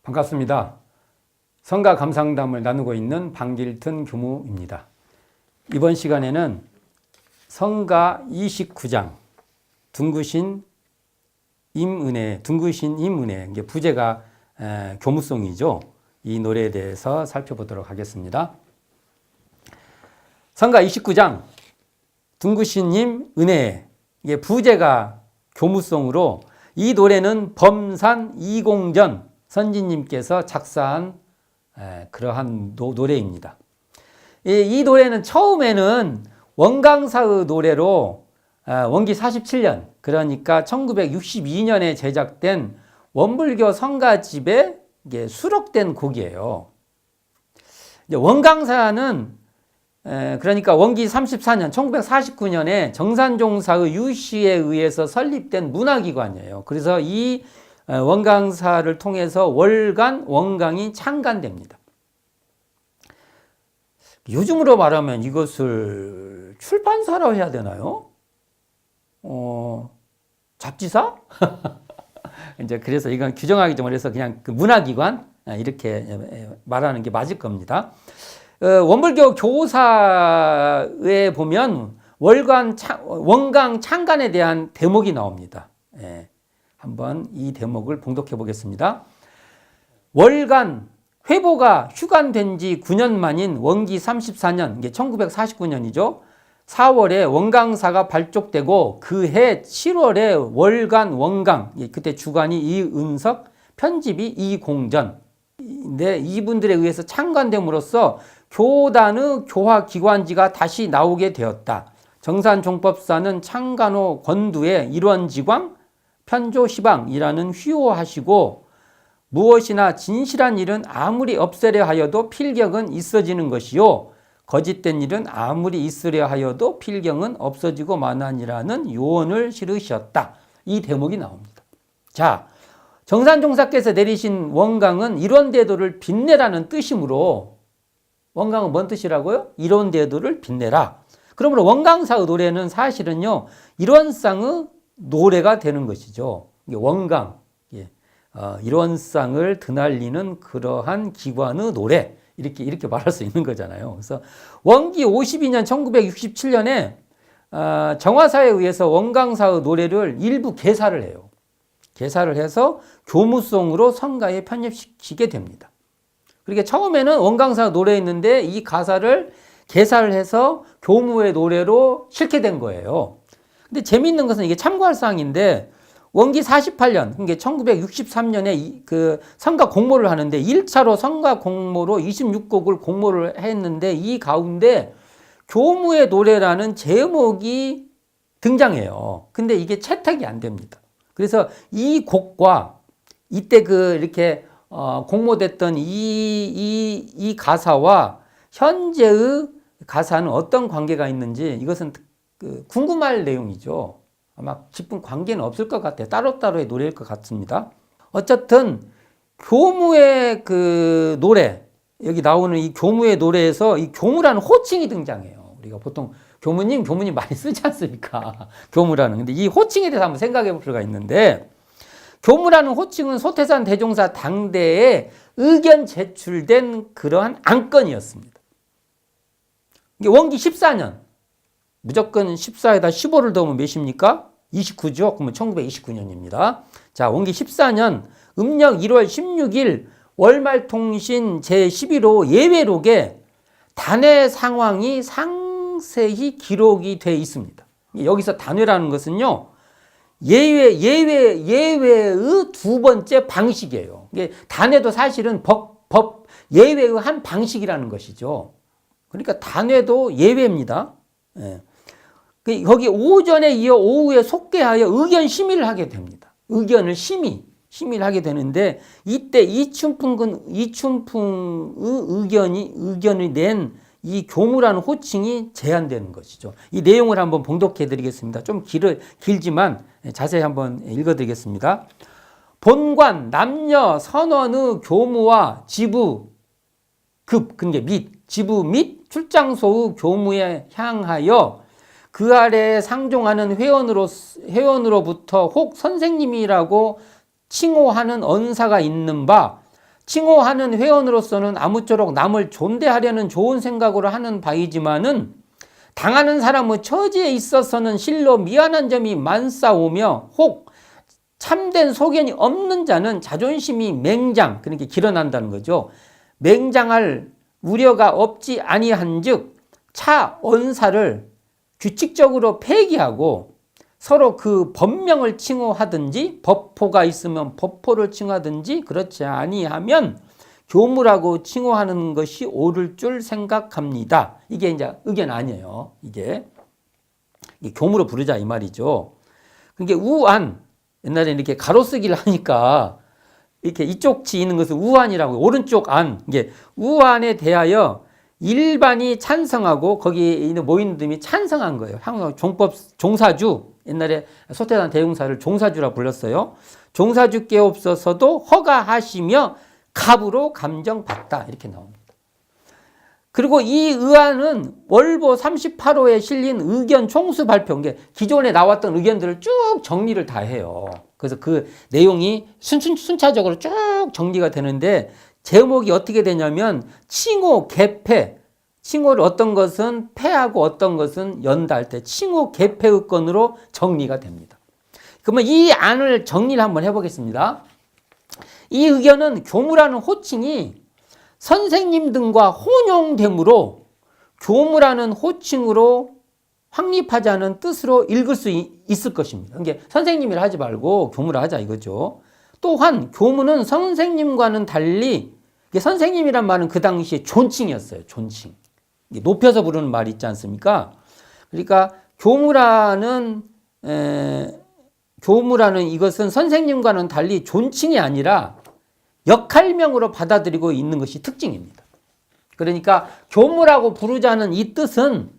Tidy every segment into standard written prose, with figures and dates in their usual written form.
반갑습니다. 성가 감상담을 나누고 있는 방길튼 교무입니다. 이번 시간에는 성가 29장 둥구신 임은혜, 이게 부제가 교무송이죠. 이 노래에 대해서 살펴보도록 하겠습니다. 성가 29장 둥구신 임은혜, 이게 부제가 교무송으로 이 노래는 범산 이공전 선지님께서 작사한 그러한 노래입니다. 이 노래는 처음에는 원강사의 노래로 원기 47년, 그러니까 1962년에 제작된 원불교 성가집에 수록된 곡이에요. 원강사는 그러니까 원기 34년, 1949년에 정산종사의 유시에 의해서 설립된 문화기관이에요. 그래서 이 원강사를 통해서 원강이 창간됩니다. 요즘으로 말하면 이것을 출판사라고 해야 되나요? 잡지사? 이제 그래서 이건 규정하기 좀 어려서 그냥 그 문화기관 이렇게 말하는 게 맞을 겁니다. 원불교 교사에 보면 원강 창간에 대한 대목이 나옵니다. 한번 이 대목을 봉독해 보겠습니다. 월간 회보가 휴관된 지 9년 만인 원기 34년, 이게 1949년이죠. 4월에 원강사가 발족되고 그해 7월에 월간 원강, 그때 주관이 이은석, 편집이 이공전인데 이분들에 의해서 창간됨으로써 교단의 교화기관지가 다시 나오게 되었다. 정산종법사는 창간호 권두의 일원지광, 편조시방이라는 휘호하시고 무엇이나 진실한 일은 아무리 없애려 하여도 필경은 있어지는 것이요 거짓된 일은 아무리 있으려 하여도 필경은 없어지고 마나니라는 요언을 실으셨다. 이 대목이 나옵니다. 자, 정산종사께서 내리신 원강은 일원대도를 빛내라는 뜻이므로 원강은 뭔 뜻이라고요? 일원대도를 빛내라. 그러므로 원강사의 노래는 사실은요 일원상의 노래가 되는 것이죠. 원강, 일원상을 드날리는 그러한 기관의 노래, 이렇게 말할 수 있는 거잖아요. 그래서 원기 52년 1967년에 정화사에 의해서 원강사의 노래를 일부 개사를 해요. 개사를 해서 교무송으로 성가에 편입시키게 됩니다. 그러니까 처음에는 원강사 노래였는데 이 가사를 개사를 해서 교무의 노래로 실게 된 거예요. 근데 재미있는 것은 이게 참고할 사항인데 원기 48년, 그러니까 1963년에 그 성가 공모를 하는데 1차로 성가 공모로 26곡을 공모를 했는데 이 가운데 교무의 노래라는 제목이 등장해요. 근데 이게 채택이 안 됩니다. 그래서 이 곡과 이때 이렇게 공모됐던 이 가사와 현재의 가사는 어떤 관계가 있는지 이것은 궁금할 내용이죠. 아마 깊은 관계는 없을 것 같아요. 따로따로의 노래일 것 같습니다. 어쨌든 교무의 그 노래, 여기 나오는 이 교무의 노래에서 이 교무라는 호칭이 등장해요. 우리가 보통 교무님 많이 쓰지 않습니까? 교무라는. 근데 이 호칭에 대해서 한번 생각해 볼 필요가 있는데 교무라는 호칭은 소태산 대종사 당대에 의견 제출된 그러한 안건이었습니다. 이게 원기 14년. 무조건 14에다 15를 더하면 몇입니까? 29죠? 그러면 1929년입니다. 자, 원기 14년 음력 1월 16일 월말통신 제11호 예외록에 단회 상황이 상세히 기록이 되어 있습니다. 여기서 단회라는 것은요, 예외의 두 번째 방식이에요. 이게 단회도 사실은 예외의 한 방식이라는 것이죠. 그러니까 단회도 예외입니다. 거기 오전에 이어 오후에 속개하여 의견 심의를 하게 됩니다. 의견을 심의를 하게 되는데 이때 이춘풍의 의견이 낸 이 교무라는 호칭이 제한되는 것이죠. 이 내용을 한번 봉독해 드리겠습니다. 좀 길지만 자세히 한번 읽어 드리겠습니다. 본관 남녀 선원의 교무와 지부 지부 및 출장소의 교무에 향하여 그 아래에 상종하는 회원으로부터 혹 선생님이라고 칭호하는 언사가 있는 바 칭호하는 회원으로서는 아무쪼록 남을 존대하려는 좋은 생각으로 하는 바이지만은 당하는 사람의 처지에 있어서는 실로 미안한 점이 많사오며 혹 참된 소견이 없는 자는 자존심이 맹장, 그러니까 길어난다는 거죠. 맹장할 우려가 없지 아니한즉 차 언사를 규칙적으로 폐기하고 서로 그 법명을 칭호하든지 법포가 있으면 법포를 칭호하든지 그렇지 아니하면 교무라고 칭호하는 것이 옳을 줄 생각합니다. 이게 이제 의견 아니에요. 이게 교무로 부르자 이 말이죠. 그게 우안, 옛날에 이렇게 가로쓰기를 하니까 이렇게 이쪽 치 있는 것을 우안이라고, 오른쪽 안, 이게 우안에 대하여 일반이 찬성하고 거기에 있는 모인들이 찬성한 거예요. 한국 종법 종사주, 옛날에 소태단 대용사를 종사주라 불렀어요. 종사주께 없어서도 허가하시며 갑으로 감정받다 이렇게 나옵니다. 그리고 이 의안은 월보 38호에 실린 의견 총수 발표, 기존에 나왔던 의견들을 쭉 정리를 다 해요. 그래서 그 내용이 순차적으로 쭉 정리가 되는데 제목이 어떻게 되냐면 칭호 개폐, 칭호를 어떤 것은 폐하고 어떤 것은 연다 할 때 칭호 개폐 의건으로 정리가 됩니다. 그러면 이 안을 정리를 한번 해보겠습니다. 이 의견은 교무라는 호칭이 선생님 등과 혼용되므로 교무라는 호칭으로 확립하자는 뜻으로 읽을 수 있을 것입니다. 이게 선생님이라 하지 말고 교무라 하자 이거죠. 또한 교무는 선생님과는 달리, 선생님이란 말은 그 당시에 존칭이었어요. 존칭. 높여서 부르는 말이 있지 않습니까? 그러니까 교무라는 이것은 선생님과는 달리 존칭이 아니라 역할명으로 받아들이고 있는 것이 특징입니다. 그러니까 교무라고 부르자는 이 뜻은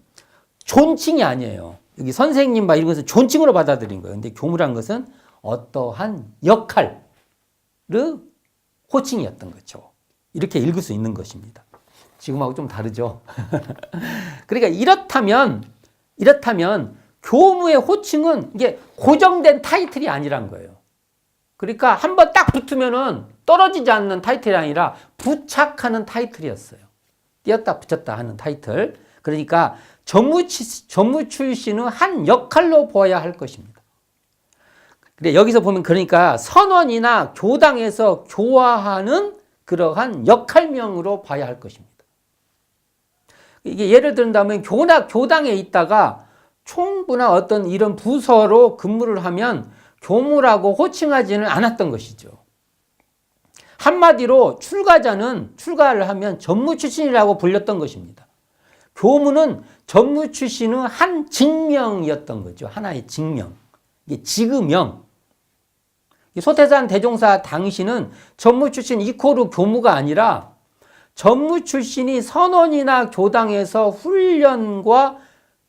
존칭이 아니에요. 여기 선생님 막 이런 것은 존칭으로 받아들인 거예요. 근데 교무란 것은 어떠한 역할의 호칭이었던 거죠. 이렇게 읽을 수 있는 것입니다. 지금하고 좀 다르죠. 그러니까 이렇다면 교무의 호칭은 이게 고정된 타이틀이 아니란 거예요. 그러니까 한번 딱 붙으면은 떨어지지 않는 타이틀이 아니라 부착하는 타이틀이었어요. 띄었다 붙였다 하는 타이틀. 그러니까 전무 출신의 한 역할로 보아야 할 것입니다. 그래 여기서 보면 그러니까 선원이나 교당에서 교화하는 그러한 역할명으로 봐야 할 것입니다. 이게 예를 든다면 교당에 있다가 총부나 어떤 이런 부서로 근무를 하면 교무라고 호칭하지는 않았던 것이죠. 한마디로 출가를 하면 전무 출신이라고 불렸던 것입니다. 교무는 전무 출신의 한 직명이었던 거죠. 하나의 직명. 이게 직의명. 소태산 대종사 당시는 전무 출신 이코르 교무가 아니라 전무 출신이 선원이나 교당에서 훈련과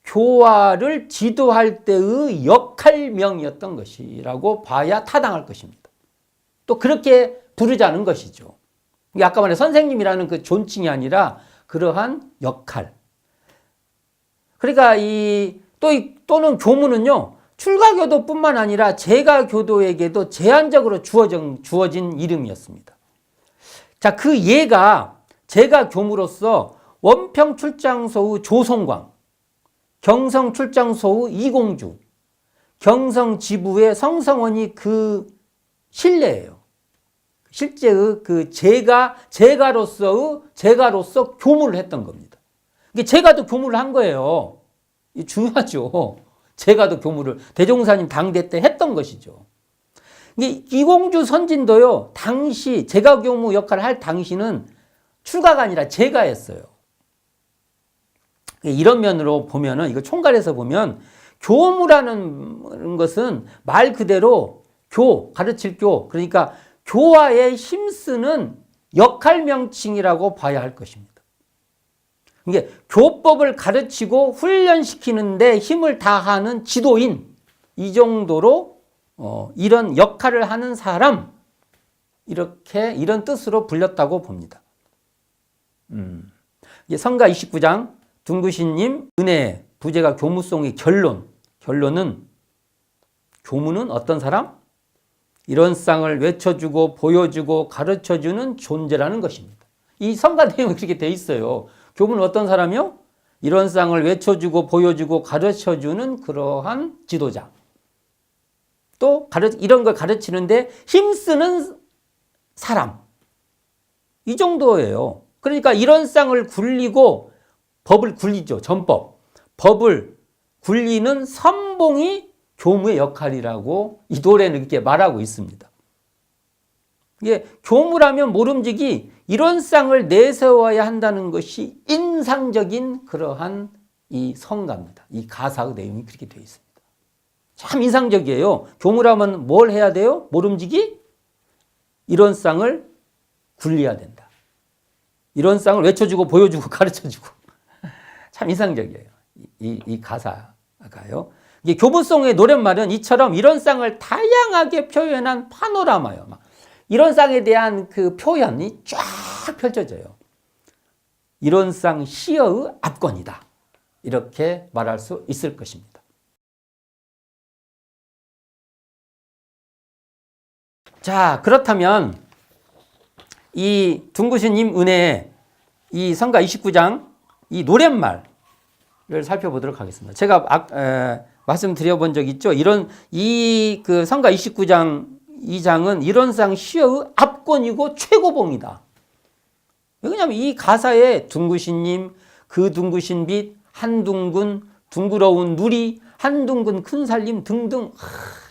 교화를 지도할 때의 역할명이었던 것이라고 봐야 타당할 것입니다. 또 그렇게 부르자는 것이죠. 아까 말한 선생님이라는 그 존칭이 아니라 그러한 역할. 그러니까 또는 교무는요, 출가교도뿐만 아니라 재가교도에게도 제한적으로 주어진 이름이었습니다. 자, 그 예가 재가교무로서 원평 출장소의 조송광, 경성 출장소의 이공주, 경성 지부의 성성원이 그 신뢰예요. 실제의 그 제가로서 교무를 했던 겁니다. 이게 제가도 교무를 한 거예요. 이게 중요하죠. 제가도 교무를 대종사님 당대 때 했던 것이죠. 이게 이공주 선진도요, 당시 제가교무 역할을 할 당시는 출가가 아니라 제가였어요. 이런 면으로 보면은, 이거 총괄해서 보면, 교무라는 것은 말 그대로 가르칠 그러니까 교화에 힘쓰는 역할 명칭이라고 봐야 할 것입니다. 이게 교법을 가르치고 훈련시키는데 힘을 다하는 지도인, 이 정도로 이런 역할을 하는 사람, 이런 뜻으로 불렸다고 봅니다. 성가 29장 둥구신님 은혜 부제가 교무송의 결론은 교무는 어떤 사람? 이런 쌍을 외쳐주고 보여주고 가르쳐주는 존재라는 것입니다. 이 성가 내용이 그렇게 돼 있어요. 교부는 어떤 사람이요? 이런 쌍을 외쳐주고 보여주고 가르쳐주는 그러한 지도자. 또 이런 걸 가르치는데 힘쓰는 사람. 이 정도예요. 그러니까 이런 쌍을 굴리고 법을 굴리죠. 전법. 법을 굴리는 선봉이 교무의 역할이라고 이 노래는 이렇게 말하고 있습니다. 이게 교무라면 모름지기 이런 쌍을 내세워야 한다는 것이 인상적인 그러한 이 성가입니다. 이 가사의 내용이 그렇게 되어 있습니다. 참 인상적이에요. 교무라면 뭘 해야 돼요? 모름지기 이런 쌍을 굴려야 된다. 이런 쌍을 외쳐주고 보여주고 가르쳐주고 참 인상적이에요. 이 가사가요. 이게 교부송의 노랫말은 이처럼 이런 쌍을 다양하게 표현한 파노라마예요. 이런 쌍에 대한 그 표현이 쫙 펼쳐져요. 이런 쌍 시어의 압권이다. 이렇게 말할 수 있을 것입니다. 자, 그렇다면 이 둥구신님 은혜의 이 성가 29장 이 노랫말을 살펴보도록 하겠습니다. 제가 말씀드려본 적 있죠. 그 성가 29장 이 장은 이런 쌍 시어의 압권이고 최고봉이다. 왜냐하면 이 가사에 둥구신님, 그 둥구신 빛, 한둥근, 둥그러운 누리, 한둥근 큰 살림 등등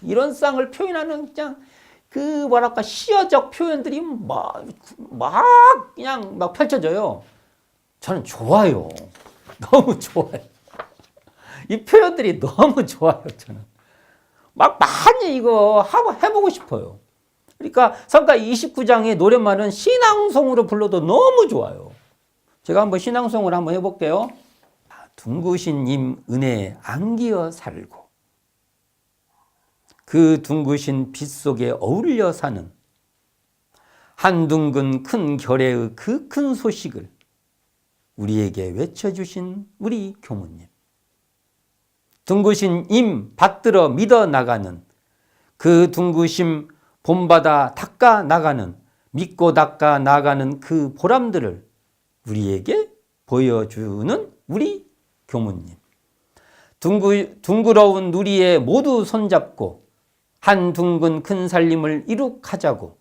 이런 쌍을 표현하는 그냥 그 뭐랄까 시어적 표현들이 막 그냥 막 펼쳐져요. 저는 좋아요. 너무 좋아요. 이 표현들이 너무 좋아요. 저는 막 많이 이거 해보고 싶어요. 그러니까 성가 29장의 노랫말은 신앙송으로 불러도 너무 좋아요. 제가 한번 신앙송을 한번 해볼게요. 둥구신님 은혜에 안기어 살고 그 둥구신 빛 속에 어울려 사는 한둥근 큰 결의의 그 큰 소식을 우리에게 외쳐주신 우리 교무님. 둥구신 임 받들어 믿어 나가는 그 둥구심 본받아 닦아 나가는 믿고 닦아 나가는 그 보람들을 우리에게 보여주는 우리 교무님. 둥그러운 누리에 모두 손잡고 한 둥근 큰 살림을 이룩하자고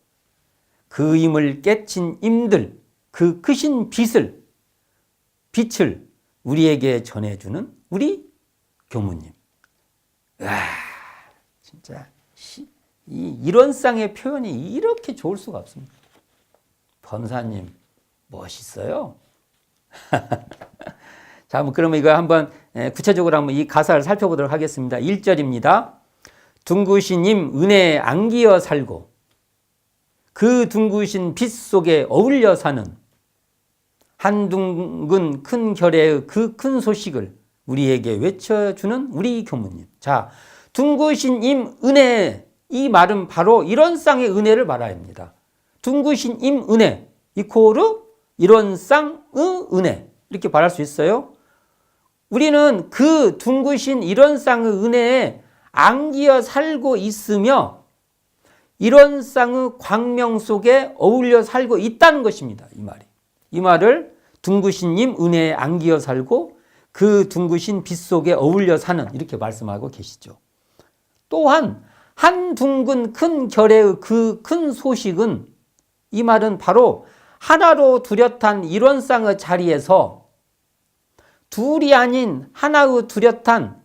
그 임을 깨친 임들 그 크신 빛을 우리에게 전해주는 우리 교무님. 진짜 이런 쌍의 표현이 이렇게 좋을 수가 없습니다. 범사님 멋있어요. 자, 그러면 이거 한번 구체적으로 한번 이 가사를 살펴보도록 하겠습니다. 1절입니다. 둥구신님 은혜에 안기어 살고 그 둥구신 빛 속에 어울려 사는 한둥근 큰 결의의 그 큰 소식을 우리에게 외쳐주는 우리 교무님. 자, 둥구신 임 은혜, 이 말은 바로 이런 쌍의 은혜를 말합니다. 둥구신 임 은혜 이코르 이런 쌍의 은혜 이렇게 말할 수 있어요. 우리는 그 둥구신 이런 쌍의 은혜에 안기어 살고 있으며 이런 쌍의 광명 속에 어울려 살고 있다는 것입니다. 이 말을 둥구신님 은혜에 안기어 살고 그 둥구신 빛 속에 어울려 사는 이렇게 말씀하고 계시죠. 또한 한 둥근 큰 결의의 그 큰 소식은 이 말은 바로 하나로 뚜렷한 이런 쌍의 자리에서 둘이 아닌 하나의 뚜렷한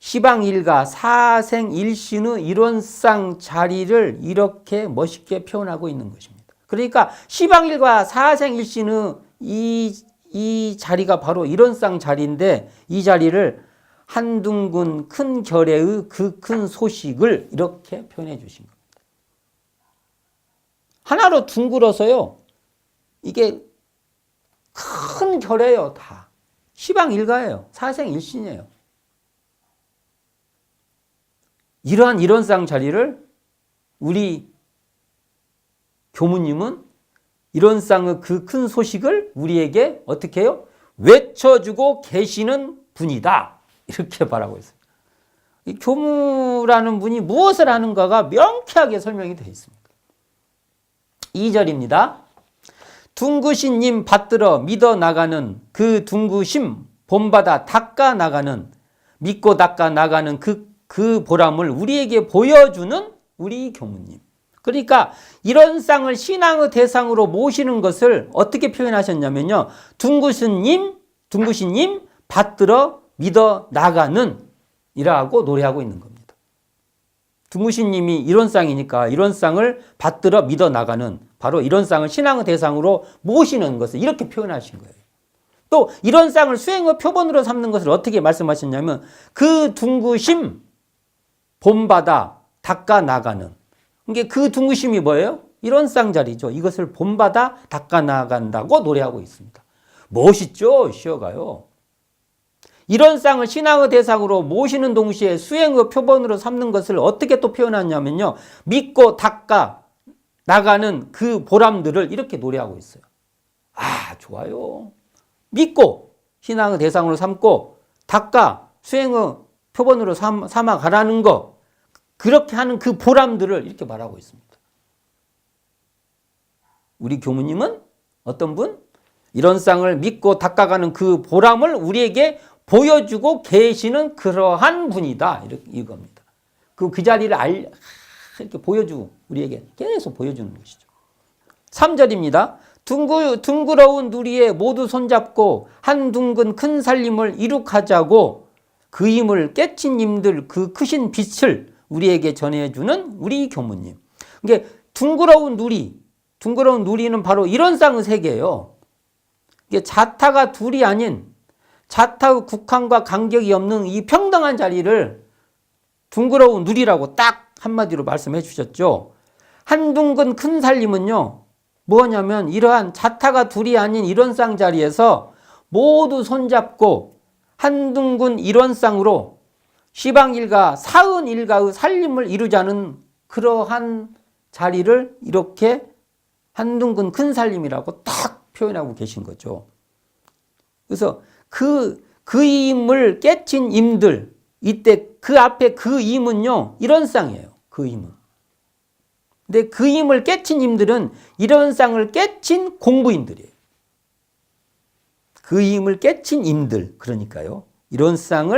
시방일가 사생일신의 이런 쌍 자리를 이렇게 멋있게 표현하고 있는 것입니다. 그러니까 시방일과 사생일신의 이 자리가 바로 이런 쌍 자리인데 이 자리를 한둥근 큰 결의의 그 큰 소식을 이렇게 표현해 주신 겁니다. 하나로 둥글어서요. 이게 큰 결의예요. 다. 시방일가예요. 사생일신이에요. 이런 쌍 자리를 우리 교무님은 이런 쌍의 그 큰 소식을 우리에게 어떻게 해요? 외쳐주고 계시는 분이다. 이렇게 말하고 있어요. 이 교무라는 분이 무엇을 하는가가 명쾌하게 설명이 되어 있습니다. 2절입니다. 둥구신님 받들어 믿어 나가는 그 둥구심 본받아 닦아 나가는 믿고 닦아 나가는 그 보람을 우리에게 보여주는 우리 교무님. 그러니까 이런 쌍을 신앙의 대상으로 모시는 것을 어떻게 표현하셨냐면요. 둥구신님 받들어 믿어 나가는 이라고 노래하고 있는 겁니다. 둥구신님이 이런 쌍이니까 이런 쌍을 받들어 믿어 나가는 바로 이런 쌍을 신앙의 대상으로 모시는 것을 이렇게 표현하신 거예요. 또 이런 쌍을 수행의 표본으로 삼는 것을 어떻게 말씀하셨냐면 그 둥구심 본받아 닦아 나가는. 이게 그 둥구심이 뭐예요? 이런 쌍자리죠. 이것을 본받아 닦아 나간다고 노래하고 있습니다. 멋있죠? 시어가요. 이런 쌍을 신앙의 대상으로 모시는 동시에 수행의 표본으로 삼는 것을 어떻게 또 표현하냐면요. 믿고 닦아 나가는 그 보람들을 이렇게 노래하고 있어요. 아, 좋아요. 믿고 신앙의 대상으로 삼고 닦아 수행의 표본으로 삼아 가라는 거, 그렇게 하는 그 보람들을 이렇게 말하고 있습니다. 우리 교무님은 어떤 분? 이런 쌍을 믿고 닦아가는 그 보람을 우리에게 보여주고 계시는 그러한 분이다. 이겁니다. 그 자리를 이렇게 보여주고 우리에게 계속 보여주는 것이죠. 3절입니다. 둥그러운 누리에 모두 손잡고 한 둥근 큰 살림을 이룩하자고 그 힘을 깨친 님들 그 크신 빛을 우리에게 전해주는 우리 교무님. 이게 둥그러운 누리는 바로 이런 쌍의 세계예요. 이게 자타가 둘이 아닌 자타의 국한과 간격이 없는 이 평등한 자리를 둥그러운 누리라고 딱 한마디로 말씀해 주셨죠. 한 둥근 큰 살림은요, 뭐냐면 이러한 자타가 둘이 아닌 이런 쌍 자리에서 모두 손잡고 한 둥근 이런 쌍으로 시방일가 사은일가의 살림을 이루자는 그러한 자리를 이렇게 한 둥근 큰 살림이라고 딱 표현하고 계신 거죠. 그래서 그 힘을 깨친 임들, 이때 그 앞에 그 힘은요, 이런 쌍이에요. 그 힘은. 근데 그 힘을 깨친 임들은 이런 쌍을 깨친 공부인들이에요. 그 힘을 깨친 임들, 그러니까요. 이런 쌍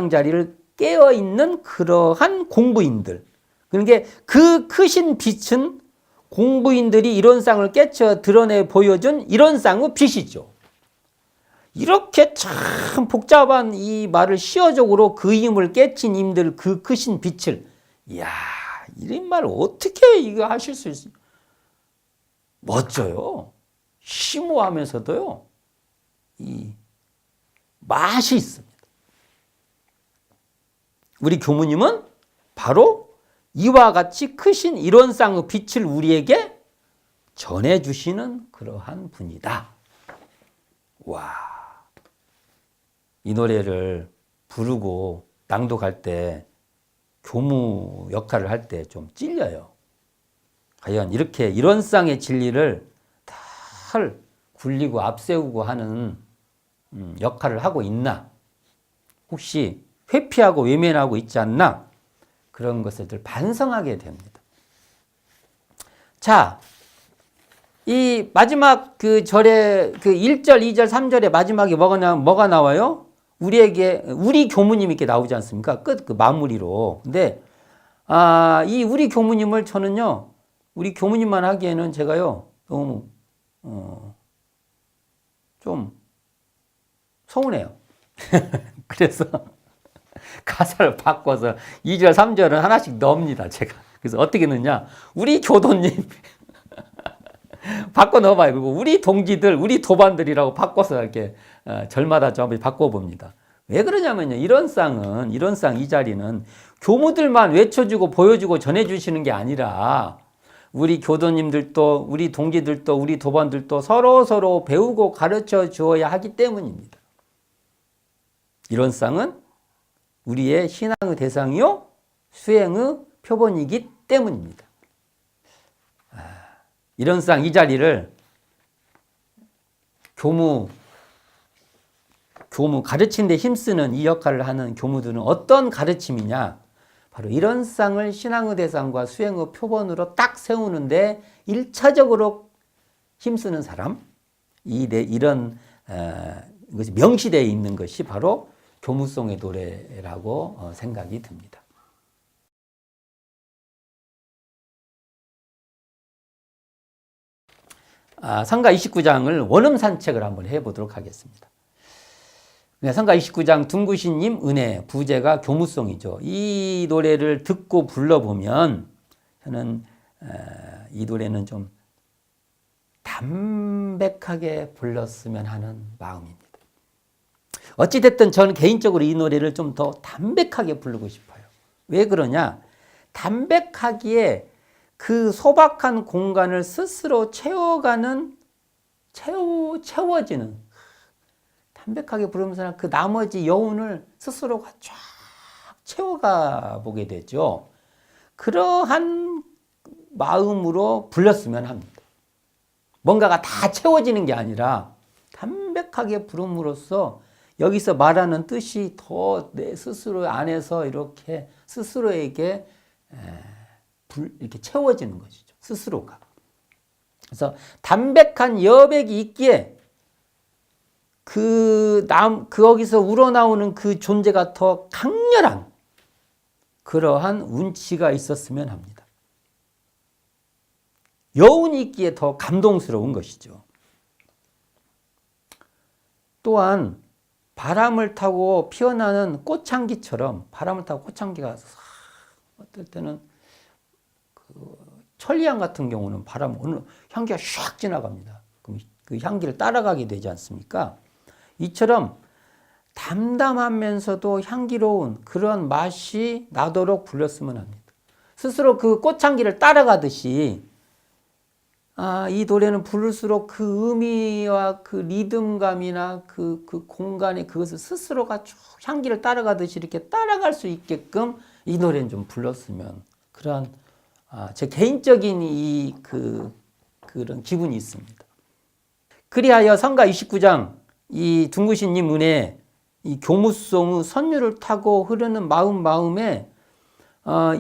자리를 깨어있는 그러한 공부인들. 그러니까 그 크신 빛은 공부인들이 이런 쌍을 깨쳐 드러내 보여준 이런 쌍의 빛이죠. 이렇게 참 복잡한 이 말을 시어적으로 그 힘을 깨친 임들 그 크신 빛을, 이야, 이런 말 어떻게 이거 하실 수 있어요? 멋져요. 심오하면서도요, 이 맛이 있습니다. 우리 교무님은 바로 이와 같이 크신 이런 쌍의 빛을 우리에게 전해주시는 그러한 분이다. 와, 이 노래를 부르고 낭독할 때 교무 역할을 할 때 좀 찔려요. 과연 이렇게 이런 쌍의 진리를 잘 굴리고 앞세우고 하는 역할을 하고 있나? 혹시 회피하고 외면하고 있지 않나? 그런 것을 반성하게 됩니다. 자, 이 마지막 그 절에 그 1절, 2절, 3절의 마지막에 뭐가 나와요? 우리 교무님이 이렇게 나오지 않습니까? 끝, 그 마무리로. 근데, 이 우리 교무님을 저는요, 우리 교무님만 하기에는 제가요, 너무, 좀 서운해요. 그래서 가사를 바꿔서 2절, 3절은 하나씩 넣습니다, 제가. 그래서 어떻게 넣냐? 우리 교도님 바꿔 넣어봐요. 그리고 우리 동지들, 우리 도반들이라고 바꿔서 이렇게 절마다 좀 바꿔봅니다. 왜 그러냐면요. 이런 쌍, 이 자리는 교무들만 외쳐주고 보여주고 전해주시는 게 아니라 우리 교도님들도, 우리 동지들도, 우리 도반들도 서로 배우고 가르쳐 주어야 하기 때문입니다. 이런 쌍은 우리의 신앙의 대상이요, 수행의 표본이기 때문입니다. 이런 쌍 이 자리를 교무 가르치는 데 힘쓰는 이 역할을 하는 교무들은 어떤 가르침이냐? 바로 이런 쌍을 신앙의 대상과 수행의 표본으로 딱 세우는데 1차적으로 힘쓰는 사람, 이런 것이 명시되어 있는 것이 바로 교무송의 노래라고 생각이 듭니다. 성가 29장을 원음 산책을 한번 해보도록 하겠습니다. 성가 29장 둥구신님 은혜, 부제가 교무송이죠. 이 노래를 듣고 불러보면 저는 이 노래는 좀 담백하게 불렀으면 하는 마음입니다. 어찌됐든 저는 개인적으로 이 노래를 좀 더 담백하게 부르고 싶어요. 왜 그러냐? 담백하기에 그 소박한 공간을 스스로 채워지는 담백하게 부르면서 그 나머지 여운을 스스로가 쫙 채워가 보게 되죠. 그러한 마음으로 불렀으면 합니다. 뭔가가 다 채워지는 게 아니라 담백하게 부름으로써 여기서 말하는 뜻이 더 내 스스로 안에서 이렇게 스스로에게 이렇게 채워지는 것이죠. 스스로가. 그래서 담백한 여백이 있기에 거기서 우러나오는 그 존재가 더 강렬한 그러한 운치가 있었으면 합니다. 여운이 있기에 더 감동스러운 것이죠. 또한 바람을 타고 피어나는 꽃향기처럼 바람을 타고 꽃향기가 어떨 때는 천리향 같은 경우는 바람 오늘 향기가 샥 지나갑니다. 그럼 그 향기를 따라가게 되지 않습니까? 이처럼 담담하면서도 향기로운 그런 맛이 나도록 불렀으면 합니다. 스스로 그 꽃향기를 따라가듯이 이 노래는 부를수록 그 의미와 그 리듬감이나 그 공간의 그것을 스스로가 쭉 향기를 따라가듯이 이렇게 따라갈 수 있게끔 이 노래는 좀 불렀으면 그런 제 개인적인 그런 기분이 있습니다. 그리하여 성가 29장 이 둥구신님 은혜 이 교무송의 선율을 타고 흐르는 마음에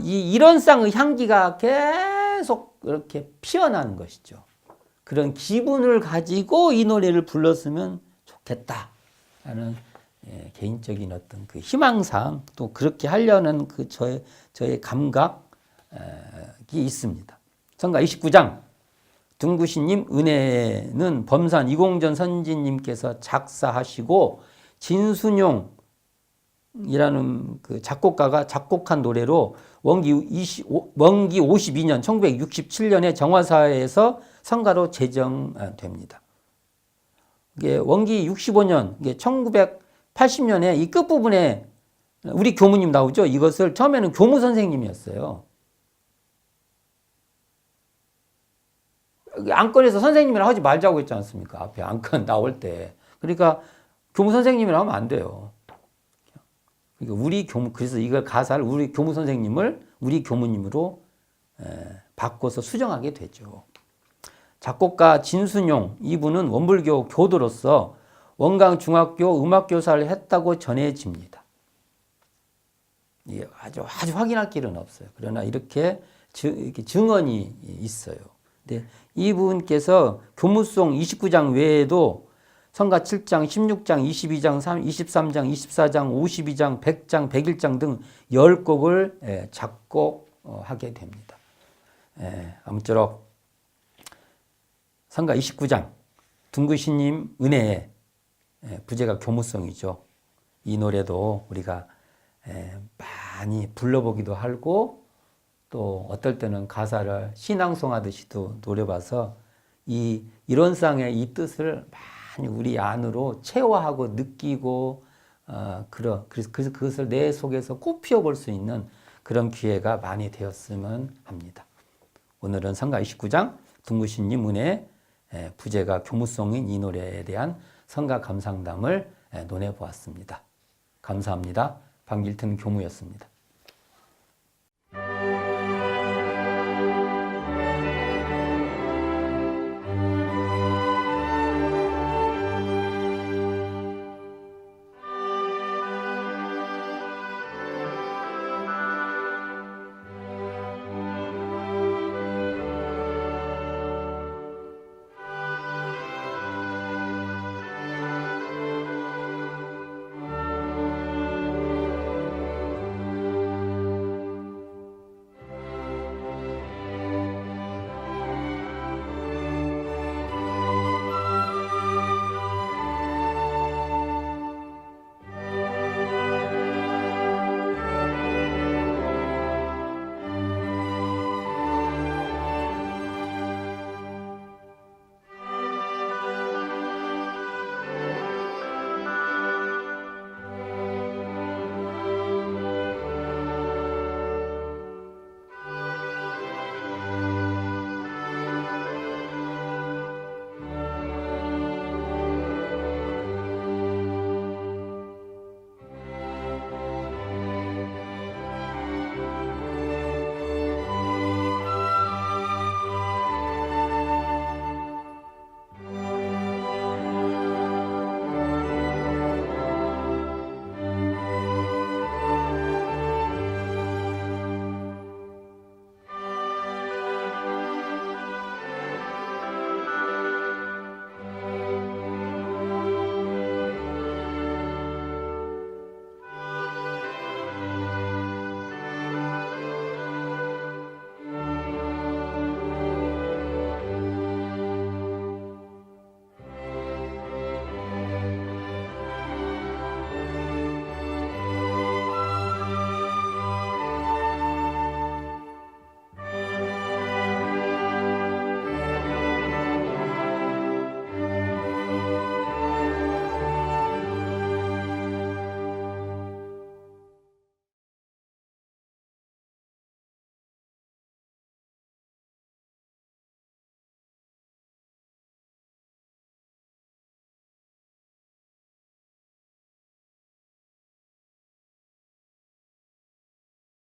이런 쌍의 향기가 계속 이렇게 피어나는 것이죠. 그런 기분을 가지고 이 노래를 불렀으면 좋겠다라는 개인적인 어떤 그 희망사항 또 그렇게 하려는 그 저의 감각이 있습니다. 성가 29장 둥구신님 은혜는 범산 이공전 선지님께서 작사하시고 진순용이라는 그 작곡가가 작곡한 노래로 원기 52년 1967년에 정화사에서 성가로 제정됩니다. 이게 원기 65년 1980년에 이 끝부분에 우리 교무님 나오죠. 이것을 처음에는 교무 선생님이었어요. 안건에서 선생님이라 하지 말자고 했지 않습니까? 앞에 안건 나올 때. 그러니까 교무 선생님이라 하면 안 돼요. 그러니까 그래서 이걸 가사를 우리 교무 선생님을 우리 교무님으로 바꿔서 수정하게 되죠. 작곡가 진순용 이분은 원불교 교도로서 원광중학교 음악교사를 했다고 전해집니다. 아주 확인할 길은 없어요. 그러나 이렇게 증언이 있어요. 근데 이분께서 교무송 29장 외에도 성가 7장, 16장, 22장, 23장, 24장, 52장, 100장, 101장 등 10곡을 작곡하게 됩니다. 아무쪼록 성가 29장 둥구신님 은혜의 부제가 교무송이죠. 이 노래도 우리가 많이 불러보기도 하고 또 어떨 때는 가사를 신앙송하듯이도 노려봐서 이런 쌍의 이 뜻을 많이 우리 안으로 체화하고 느끼고 그래서 그것을 내 속에서 꽃피워 볼 수 있는 그런 기회가 많이 되었으면 합니다. 오늘은 성가 29장 둥구신님 은혜 부제가 교무송인 이 노래에 대한 성가 감상담을 논해 보았습니다. 감사합니다. 방길튼 교무였습니다.